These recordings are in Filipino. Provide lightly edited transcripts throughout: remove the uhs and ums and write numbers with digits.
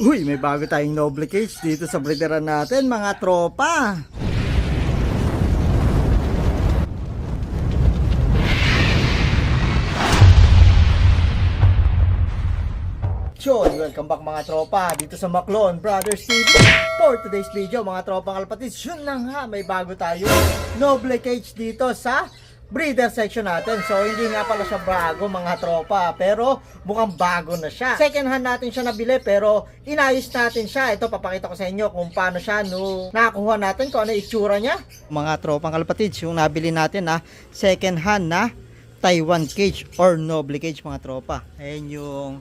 Uy, may bago tayong noble cage dito sa breederan natin, mga tropa. Welcome back mga tropa dito sa Maclon Brothers TV. For today's video mga tropang kalapatids, yun na nga, may bago tayo noble cage dito sa breeder section natin. So hindi nga pala siya bago mga tropa, pero mukhang bago na siya. Second hand natin siya nabili, pero inayos natin siya. Ito, papakita ko sa inyo kung paano siya nung nakakuha natin, kung ano itsura niya. Mga tropang kalapatids, yung nabili natin na second hand na Taiwan cage or noble cage mga tropa. Ayan yung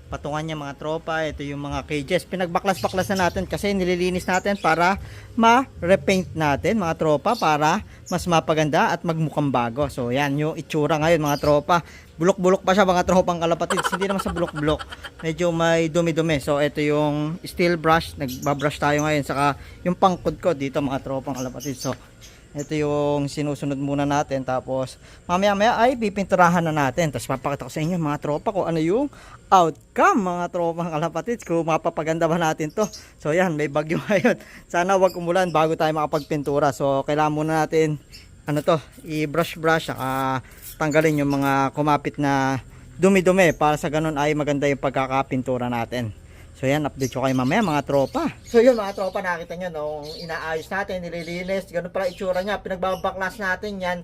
patungan niya mga tropa. Ito yung mga cages, pinagbaklas-baklas na natin kasi nililinis natin para ma-repaint natin mga tropa, para mas mapaganda at magmukhang bago. So yan yung itsura ngayon mga tropa. Bulok-bulok pa siya mga tropang kalapatids, hindi naman sa bulok-bulok, medyo may dumi-dumi. So ito yung steel brush, nagbabrush tayo ngayon, saka yung pangkod ko dito mga tropang kalapatids. So ito yung sinusunod muna natin, tapos mamaya ay pipinturahan na natin. Tapos papakita ko sa inyo mga tropa kung ano yung outcome mga tropang kalapatids, kung mapapaganda ba natin to. So yan, may bagyo ngayon, sana wag umulan bago tayo makapagpintura. So kailangan muna natin i-brush saka tanggalin yung mga kumapit na dumi-dumi, para sa ganun ay maganda yung pagkakapintura natin. So yan, update ko kayo mamaya mga tropa. So yun mga tropa, nakita nyo nung inaayos natin, nililinis, ganun pala itsura niya, pinagbabaklas natin yan.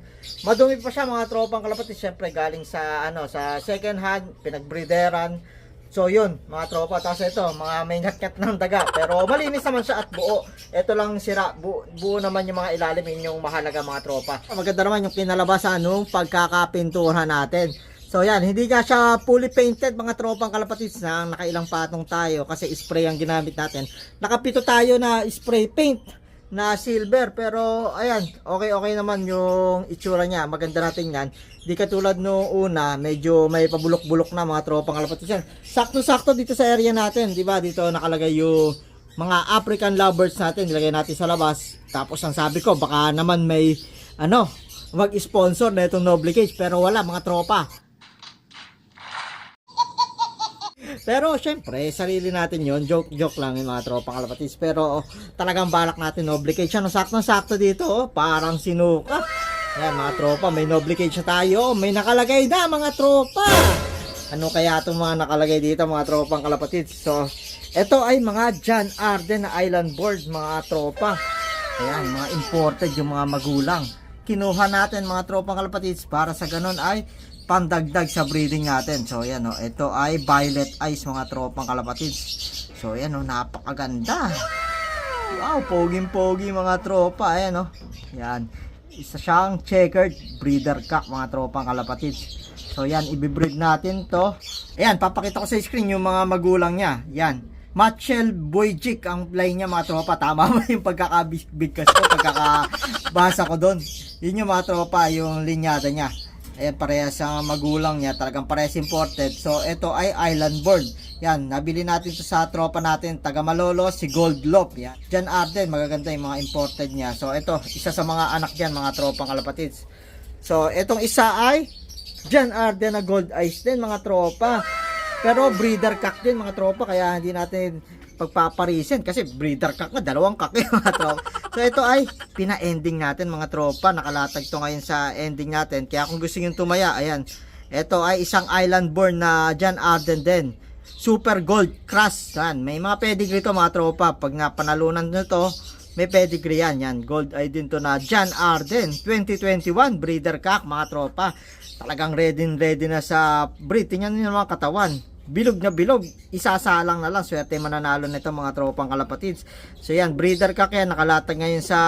Madumi pa siya mga tropang kalapatids, syempre galing sa sa second hand, pinagbreederan. So yun mga tropa, tapos ito, mga may ngat-ngat ng daga, pero malinis naman siya at buo. Ito lang sira, buo naman yung mga ilalim, yun yung mahalaga mga tropa. Maganda naman yung kinalabasan nung pagkakapintura natin. So yan, hindi nga siya fully painted mga tropang kalapatids, na nakailang patong tayo kasi spray ang ginamit natin. Nakapito tayo na spray paint na silver, pero ayan, okay naman yung itsura niya, maganda natin yan. Di katulad nung una, medyo may pabulok-bulok na mga tropang kalapatids yan. Sakto-sakto dito sa area natin, di ba? Dito nakalagay yung mga African lovebirds natin, nilagay natin sa labas. Tapos ang sabi ko, baka naman may mag-sponsor na itong noble cage, pero wala mga tropa. Pero syempre, sarili natin yon, joke lang yung mga tropang kalapatids. Pero talagang balak natin noble cage. Sakto-sakto dito, parang sinuka. Ayan mga tropa, may noble cage na tayo. May nakalagay na mga tropa. Ano kaya itong mga nakalagay dito mga tropang kalapatids? So, ito ay mga John Arden na island board mga tropa. Ayan, mga imported yung mga magulang. Kinuha natin mga tropang kalapatids para sa ganun ay pandagdag sa breeding natin. So yan ito ay violet eyes mga tropang kalapatids. So yan napakaganda. Wow, poging-pogi mga tropa. Ayan yan, isa siyang checkered breeder cock mga tropang kalapatids. So yan, ibibreed natin to. Ayan, papakita ko sa screen yung mga magulang niya. Yan, Matchel Boyjik ang play niya mga tropa. Tama ba yung pagkakabigkas ko, pagkakabasa ko doon? Yun yung mga tropa, yung linyada niya. Ayan, parehas sa magulang niya, talagang parehas imported. So ito ay island board. Yan, nabili natin to sa tropa natin taga Malolo, si Gold Loop. Yan, John Arden, magaganda yung mga imported niya. So ito, isa sa mga anak diyan mga tropang kalapatids. So itong isa ay John Arden na Gold Eyes din mga tropa, pero breeder cock din mga tropa, kaya hindi natin pagpaparisin kasi breeder cock na, dalawang cock mga tropa. So ito ay pina-ending natin mga tropa, nakalatag to ngayon sa ending natin, kaya kung gusto nyo tumaya, ayan, ito ay isang island born na John Arden din, super gold cross. Yan, may mga pedigree to mga tropa, pag napanalunan nyo to may pedigree yan, gold ay din to na John Arden 2021 breeder cock mga tropa. Talagang ready na sa breed. Tingnan nyo yung mga katawan, bilog na bilog, isasalang na lang, swerte mananalo nito mga tropang kalapatids. So yan, breeder cock yan, nakalatag ngayon sa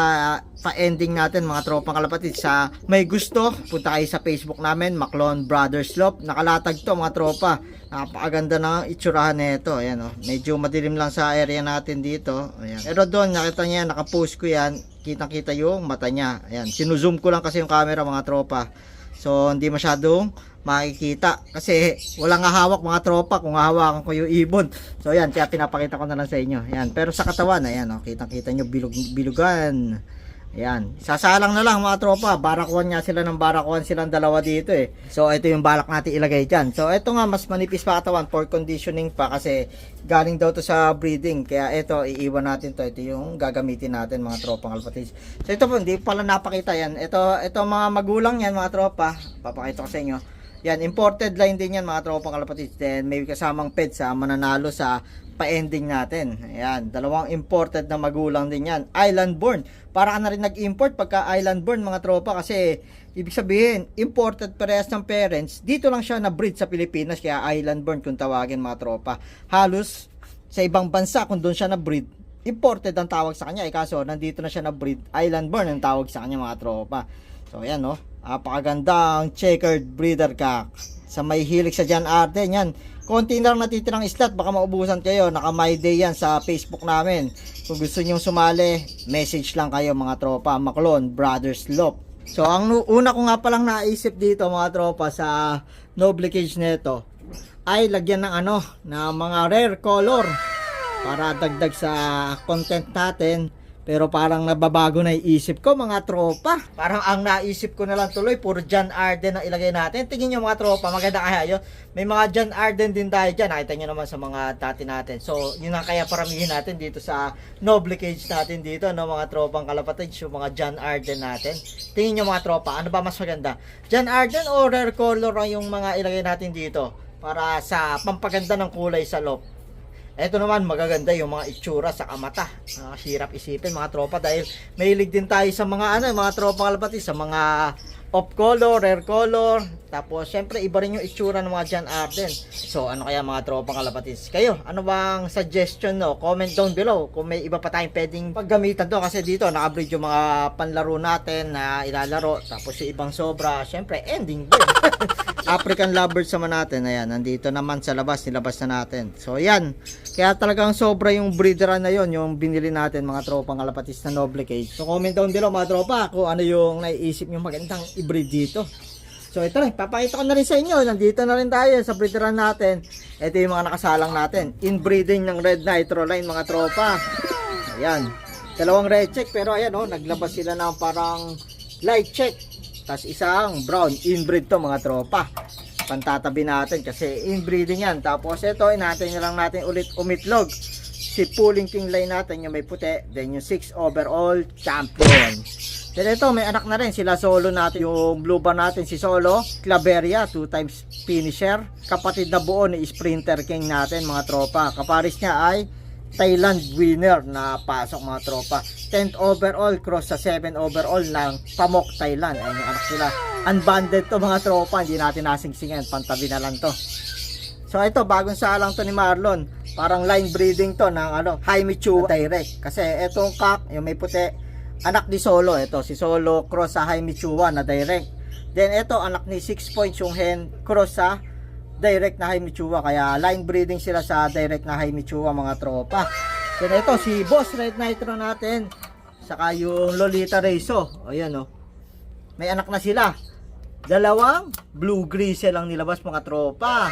pa-ending natin mga tropang kalapatids. Sa may gusto, punta kayo sa Facebook namin, Maclon Brothers Lop, nakalatag to mga tropa. Napakaganda ng itsurahan nito. Ayan medyo madilim lang sa area natin dito. Ayan, pero doon nakita niya, nakapost ko yan, kitang-kita yung mata niya. Ayan, sinuzoom ko lang kasi yung camera mga tropa, so hindi masyadong makikita kasi walang hawak mga tropa. Kung hahawakan ko yung ibon, so yan, kaya pinapakita ko na lang sa inyo. Yan, pero sa katawan, ayan kitang-kita nyo, bilugan. Ayan, sasalang na lang mga tropa, barakuan nga sila ng barakuan silang dalawa dito eh. So ito yung balak natin ilagay dyan. So ito nga mas manipis pa katawan for conditioning pa kasi galing daw to sa breeding. Kaya ito iiwan natin to, ito yung gagamitin natin mga tropang kalapatids. So ito po, hindi pala napakita yan. Ito mga magulang yan mga tropa, papakita ko sa inyo. Yan, imported line din yan mga tropang kalapatids. Then may kasamang ped sa mananalo sa pa-ending natin. Ayan, dalawang imported na magulang din yan. Island born. Para ka na rin nag-import pagka island born mga tropa kasi ibig sabihin, imported parehas ng parents. Dito lang siya na-breed sa Pilipinas kaya island born kung tawagin mga tropa. Halos sa ibang bansa kung doon siya na-breed, imported ang tawag sa kanya. Kaso nandito na siya na-breed, island born ang tawag sa kanya mga tropa. So ayan no, napakagandang checkered breeder cock. Sa may hilig sa John Arden yan. Konti na lang natitirang slot, baka maubusan kayo. Naka my day yan sa Facebook namin. Kung gusto nyo sumali, message lang kayo mga tropa. Maclon Brothers Lop. So ang una ko nga palang naisip dito mga tropa sa Noble Cage nito ay lagyan ng na mga rare color para dagdag sa content natin. Pero parang nababago na iisip ko mga tropa. Parang ang naisip ko na lang tuloy, puro John Arden na ilagay natin. Tingin nyo mga tropa, maganda kaya yun. May mga John Arden din tayo dyan. Nakita nyo naman sa mga dati natin. So, yun ang kaya paramihin natin dito sa Noble Cage natin dito. No, mga tropang kalapatids, yung mga John Arden natin. Tingin nyo mga tropa, ano ba mas maganda? John Arden o rare color yung mga ilagay natin dito? Para sa pampaganda ng kulay sa loob. Ito naman magaganda yung mga itsura sa mata. Hirap isipin mga tropa dahil mahilig din tayo sa mga mga tropa kalapatids, sa mga off color, rare color. Tapos syempre iba rin yung itsura ng mga John Arden. So ano kaya mga tropa kalapatids? Kayo, ano bang suggestion no? Comment down below kung may iba pa tayong pwedeng paggamitan to kasi dito naka-breed yung mga panlaro natin na ilalaro. Tapos yung ibang sobra, syempre ending din. African lovebirds naman natin, ayan, nandito naman sa labas, nilabas na natin. So yan, kaya talagang sobra yung breederan na yon, yung binili natin mga tropang kalapatids na Noble Cage. So comment down below mga tropa kung ano yung naiisip nyo magandang i-breed dito. So ito rin, papakita ko na rin sa inyo, nandito na rin tayo sa breederan natin. Ito yung mga nakasalang natin, inbreeding ng Red Nitro line mga tropa. Ayan, dalawang red check pero ayan naglabas sila ng parang light check. Tapos isang brown, inbreed to mga tropa. Pantatabi natin kasi inbreeding yan. Tapos ito, inatin nyo lang natin ulit umitlog. Si Pooling King line natin, yung may puti. Then yung 6 overall champion. Then ito, may anak na rin. Sila solo natin. Yung blue bar natin, si Solo. Claveria, 2 times finisher. Kapatid na buo ni Sprinter King natin mga tropa. Kaparis niya ay Thailand winner na pasok mga tropa. 10th overall cross sa 7 overall ng Pamok Thailand. Ayun yung anak nila. Unbanded to mga tropa, hindi natin nasingsingan, pantabi na lang to. So ito bagong salang to ni Marlon. Parang line breeding to ng Jaime Chua direct. Kasi etong cock, yung may puti, anak ni Solo. Ito si Solo cross sa Jaime Chua na direct. Then ito anak ni 6 points yung hen cross sa direct na Jaime Chua, kaya line breeding sila sa direct na Jaime Chua mga tropa. Then ito si Boss Red Nitro natin, saka yung Lolita Rezo. Ayan may anak na sila. Dalawang blue grizzle lang nilabas mga tropa.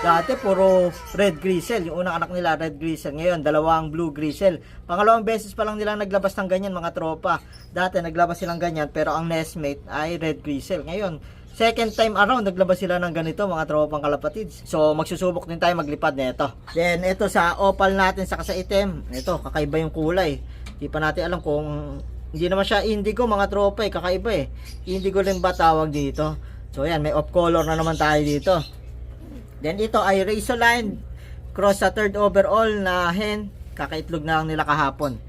Dati puro red grizzle, yung unang anak nila red grizzle, ngayon dalawang blue grizzle. Pangalawang beses pa lang nilang naglabas ng ganyan mga tropa. Dati naglabas silang ganyan pero ang nestmate ay red grizzle. Ngayon second time around, naglabas sila ng ganito mga tropang kalapatids. So magsusubok din tayo maglipad nito. Then ito sa opal natin saka sa itim. Ito kakaiba yung kulay. Hindi pa natin alam kung hindi naman siya indigo mga tropa kakaiba Indigo rin ba tawag dito? So yan, may off color na naman tayo dito. Then ito ay Razoline cross sa third overall na hen. Kakaitlog na lang nila kahapon.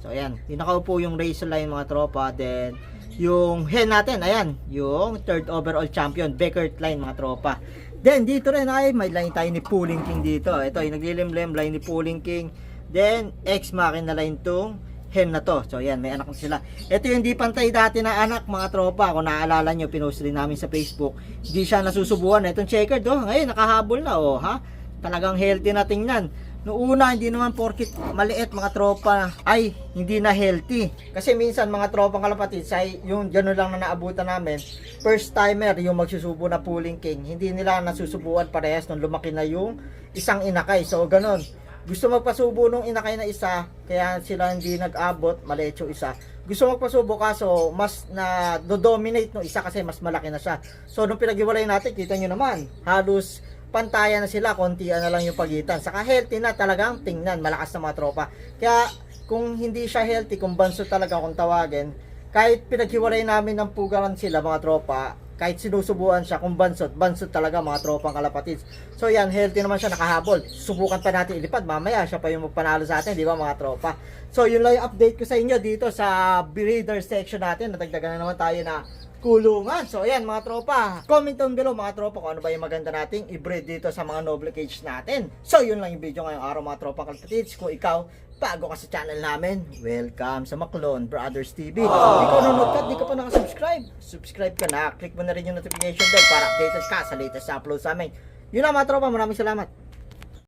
So ayan, pinakaupo yung Razoline mga tropa. Then yung hen natin, ayan, yung third overall champion, Beckert line mga tropa. Then dito rin ay may line tayo ni Pooling King dito. Ito ay naglilimlim line ni Pooling King. Then ex machina line tong hen na to. So ayan, may anak na sila. Ito yung di pantay dati na anak mga tropa. Kung naaalala nyo, pinost rin namin sa Facebook. Hindi siya nasusubuan. Itong checkered ngayon nakahabol na ha. Talagang healthy na tingnan. Noong una, hindi naman porkit maliit mga tropa ay hindi na healthy. Kasi minsan mga tropang kalapatids ay yung gano'n lang na naabutan namin. First timer yung magsusubo na Pooling King. Hindi nila nasusubuan parehas nung lumaki na yung isang inakay. So gano'n. Gusto magpasubo nung inakay na isa, kaya sila hindi nag-abot, maliit yung isa. Gusto magpasubo kaso mas na dominate no isa kasi mas malaki na siya. So nung pinag-iwalay natin, kita nyo naman, halos pantayan na sila, kontian na lang yung pagitan. Saka healthy na talagang tingnan, malakas na mga tropa. Kaya kung hindi siya healthy, kung banso talaga kung tawagin, kahit pinaghiwalay namin ng pugaran sila mga tropa, kahit sinusubuan siya kung bansot talaga mga tropang kalapatids. So yan, healthy naman siya, nakahabol. Subukan pa natin ilipad, mamaya siya pa yung magpanalo sa atin, di ba mga tropa? So yun lang yung update ko sa inyo dito sa breeder section natin. Natagdagan na naman tayo na kulungan. So ayan mga tropa, comment down below mga tropa kung ano ba yung maganda nating i-breed dito sa mga noble cage natin. So yun lang yung video ngayong araw mga tropa kalapatids. Kung ikaw bago ka sa channel namin, welcome sa Maclon Brothers TV. Kung ikaw nanonood ka, di ka pa nakasubscribe, subscribe ka na, click mo na rin yung notification bell para updated ka sa latest upload sa amin. Yun lang mga tropa, maraming salamat.